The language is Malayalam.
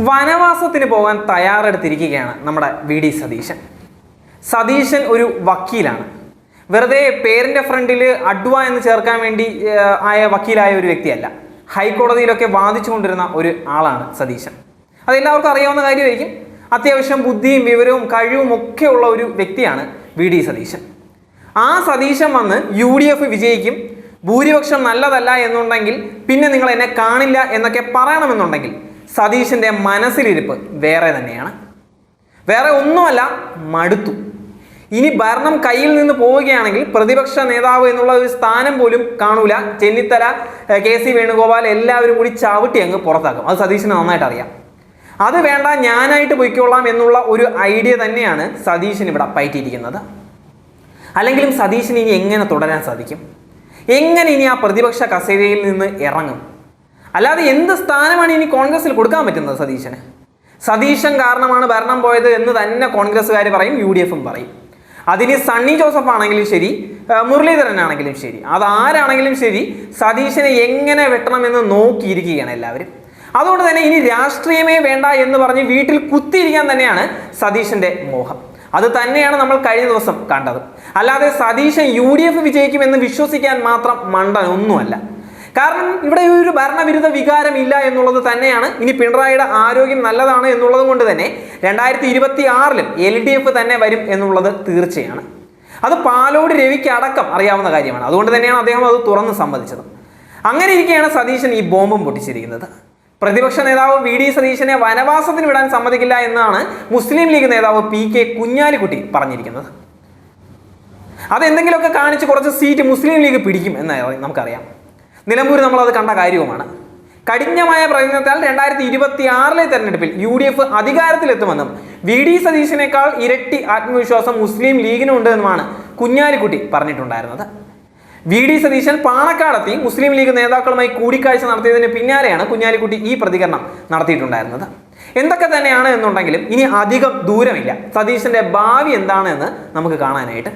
വനവാസത്തിന് പോകാൻ തയ്യാറെടുത്തിരിക്കുകയാണ് നമ്മുടെ വി ഡി സതീശൻ. സതീശൻ ഒരു വക്കീലാണ്. വെറുതെ പേരിൻ്റെ ഫ്രണ്ടിൽ അഡ്വ എന്ന് ചേർക്കാൻ വേണ്ടി വക്കീലായ ഒരു വ്യക്തിയല്ല. ഹൈക്കോടതിയിലൊക്കെ വാദിച്ചു കൊണ്ടിരുന്ന ഒരു ആളാണ് സതീശൻ. അതെല്ലാവർക്കും അറിയാവുന്ന കാര്യമായിരിക്കും. അത്യാവശ്യം ബുദ്ധിയും വിവരവും കഴിവും ഒക്കെ ഉള്ള ഒരു വ്യക്തിയാണ് വി ഡി സതീശൻ. ആ സതീശൻ വന്ന് UDF വിജയിക്കും, ഭൂരിപക്ഷം നല്ലതല്ല എന്നുണ്ടെങ്കിൽ പിന്നെ നിങ്ങൾ എന്നെ കാണില്ല എന്നൊക്കെ പറയണമെന്നുണ്ടെങ്കിൽ സതീശൻ്റെ മനസ്സിലിരിപ്പ് വേറെ തന്നെയാണ്. വേറെ ഒന്നുമല്ല, മടുത്തു. ഇനി ഭരണം കയ്യിൽ നിന്ന് പോവുകയാണെങ്കിൽ പ്രതിപക്ഷ നേതാവ് എന്നുള്ള ഒരു സ്ഥാനം പോലും കാണൂല. ചെന്നിത്തല, KC വേണുഗോപാൽ എല്ലാവരും കൂടി ചവിട്ടി അങ്ങ് പുറത്താക്കും. അത് സതീശന് നന്നായിട്ട് അറിയാം. അത് വേണ്ട, ഞാനായിട്ട് പൊയ്ക്കോളാം എന്നുള്ള ഒരു ഐഡിയ തന്നെയാണ് സതീശൻ ഇവിടെ പയറ്റിയിരിക്കുന്നത്. അല്ലെങ്കിലും സതീശന് ഇനി എങ്ങനെ തുടരാൻ സാധിക്കും? എങ്ങനെ ഇനി ആ പ്രതിപക്ഷ കസേരയിൽ നിന്ന് ഇറങ്ങും? അല്ലാതെ എന്ത് സ്ഥാനമാണ് ഇനി കോൺഗ്രസിൽ കൊടുക്കാൻ പറ്റുന്നത് സതീശന്? സതീശൻ കാരണമാണ് ഭരണം പോയത് എന്ന് തന്നെ കോൺഗ്രസ്സുകാർ പറയും, UDFും പറയും. അതിന് സണ്ണി ജോസഫ് ആണെങ്കിലും ശരി, മുരളീധരൻ ആണെങ്കിലും ശരി, അതാരാണെങ്കിലും ശരി, സതീശനെ എങ്ങനെ വെട്ടണമെന്ന് നോക്കിയിരിക്കുകയാണ് എല്ലാവരും. അതുകൊണ്ട് തന്നെ ഇനി രാഷ്ട്രീയമേ വേണ്ട എന്ന് പറഞ്ഞ് വീട്ടിൽ കുത്തിയിരിക്കാൻ തന്നെയാണ് സതീശന്റെ മോഹം. അത് തന്നെയാണ് നമ്മൾ കഴിഞ്ഞ ദിവസം കണ്ടത്. അല്ലാതെ സതീശൻ UDF വിജയിക്കുമെന്ന് വിശ്വസിക്കാൻ മാത്രം മണ്ടൻ ഒന്നുമല്ല. കാരണം ഇവിടെ ഒരു ഭരണവിരുദ്ധ വികാരം ഇല്ല എന്നുള്ളത് തന്നെയാണ്. ഇനി പിണറായിയുടെ ആരോഗ്യം നല്ലതാണ് എന്നുള്ളത് കൊണ്ട് തന്നെ 2026-ലും LDF തന്നെ വരും എന്നുള്ളത് തീർച്ചയാണ്. അത് പാലോട് രവിക്ക് അടക്കം അറിയാവുന്ന കാര്യമാണ്. അതുകൊണ്ട് തന്നെയാണ് അദ്ദേഹം അത് തുറന്ന് സമ്മതിച്ചത്. അങ്ങനെ ഇരിക്കെയാണ് സതീശൻ ഈ ബോംബും പൊട്ടിച്ചിരിക്കുന്നത്. പ്രതിപക്ഷ നേതാവ് വി ഡി സതീശനെ വനവാസത്തിന് വിടാൻ സമ്മതിക്കില്ല എന്നാണ് മുസ്ലിം ലീഗ് നേതാവ് PK കുഞ്ഞാലിക്കുട്ടി പറഞ്ഞിരിക്കുന്നത്. അതെന്തെങ്കിലുമൊക്കെ കാണിച്ച് കുറച്ച് സീറ്റ് മുസ്ലിം ലീഗ് പിടിക്കും എന്ന് നമുക്കറിയാം. നിലമ്പൂർ നമ്മളത് കണ്ട കാര്യവുമാണ്. കഠിനമായ പ്രയത്നത്താൽ 2026-ലെ തെരഞ്ഞെടുപ്പിൽ UDF അധികാരത്തിലെത്തുമെന്നും വി ഡി സതീശനേക്കാൾ ഇരട്ടി ആത്മവിശ്വാസം മുസ്ലിം ലീഗിനുണ്ട് എന്നുമാണ് കുഞ്ഞാലിക്കുട്ടി പറഞ്ഞിട്ടുണ്ടായിരുന്നത്. വി ഡി സതീശൻ പാണക്കാടെത്തി മുസ്ലിം ലീഗ് നേതാക്കളുമായി കൂടിക്കാഴ്ച നടത്തിയതിന് പിന്നാലെയാണ് കുഞ്ഞാലിക്കുട്ടി ഈ പ്രതികരണം നടത്തിയിട്ടുണ്ടായിരുന്നത്. എന്തൊക്കെ തന്നെയാണ് എന്നുണ്ടെങ്കിലും ഇനി അധികം ദൂരമില്ല സതീശന്റെ ഭാവി എന്താണ് എന്ന് നമുക്ക് കാണാനായിട്ട്.